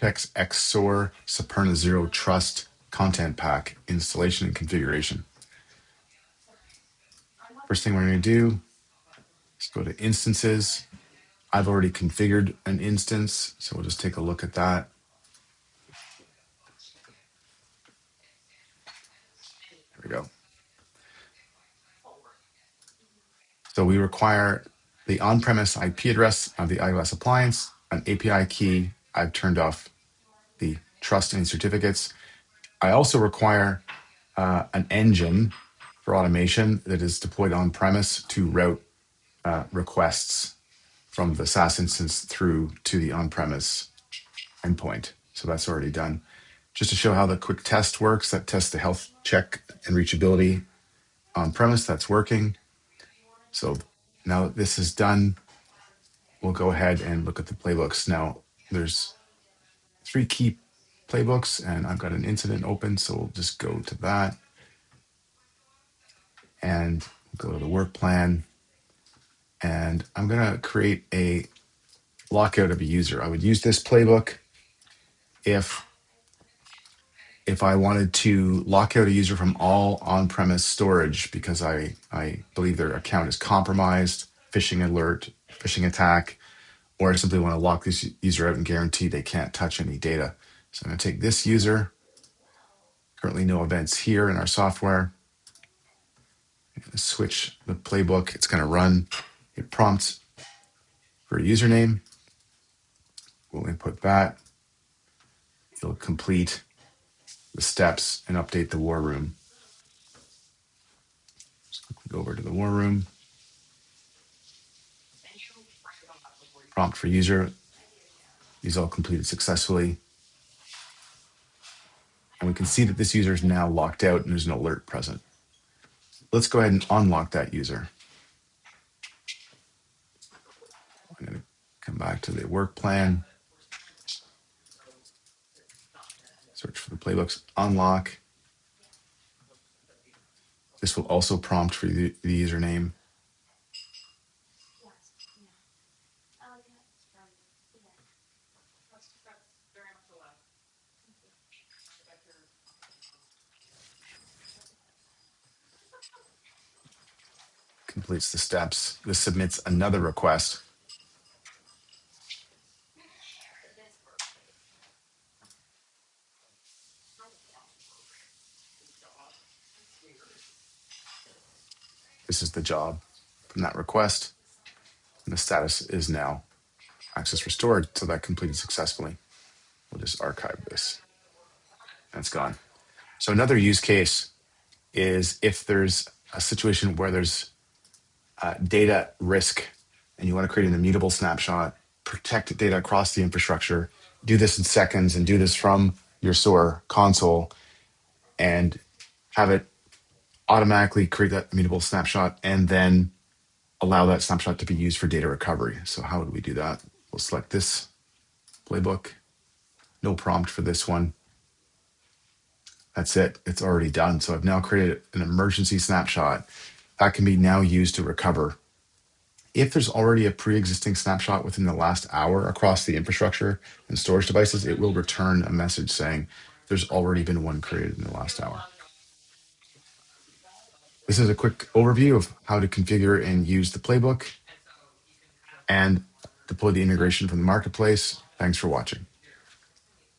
XSOAR Superna Zero Trust Content Pack installation and configuration. First thing we're going to do is go to instances. I've already configured an instance, so we'll just take a look at that. There we go. So we require the on-premise IP address of the iOS appliance, an API key. I've turned off the trust and certificates. I also require an engine for automation that is deployed on-premise to route requests from the SaaS instance through to the on-premise endpoint. So that's already done. Just to show how the quick test works, that tests the health check and reachability on-premise. That's working. So now that this is done, we'll go ahead and look at the playbooks. Now, there's 3 key playbooks, and I've got an incident open, so we'll just go to that and go to the work plan. And I'm going to create a lockout of a user. I would use this playbook if I wanted to lock out a user from all on-premise storage because I believe their account is compromised, phishing alert, phishing attack, or I simply want to lock this user out and guarantee they can't touch any data. So I'm going to take this user, currently no events here in our software. I'm going to switch the playbook. It's going to run. It prompts for a username. We'll input that. It'll complete the steps and update the war room. Just quickly go over to the war room. Prompt for user. These all completed successfully. And we can see that this user is now locked out and there's an alert present. Let's go ahead and unlock that user. I'm going to come back to the work plan. Search for the playbooks, unlock. This will also prompt for the username. Completes the steps. This submits another request. This is the job from that request. And the status is now access restored. So that completed successfully. We'll just archive this. That's gone. So another use case is if there's a situation where there's data risk and you want to create an immutable snapshot, protect data across the infrastructure, do this in seconds and do this from your SOAR console and have it automatically create that immutable snapshot and then allow that snapshot to be used for data recovery. So how would we do that? We'll select this playbook. No prompt for this one. That's it. It's already done. So I've now created an emergency snapshot that can be now used to recover. If there's already a pre-existing snapshot within the last hour across the infrastructure and storage devices, it will return a message saying there's already been one created in the last hour. This is a quick overview of how to configure and use the playbook and deploy the integration from the marketplace. Thanks for watching.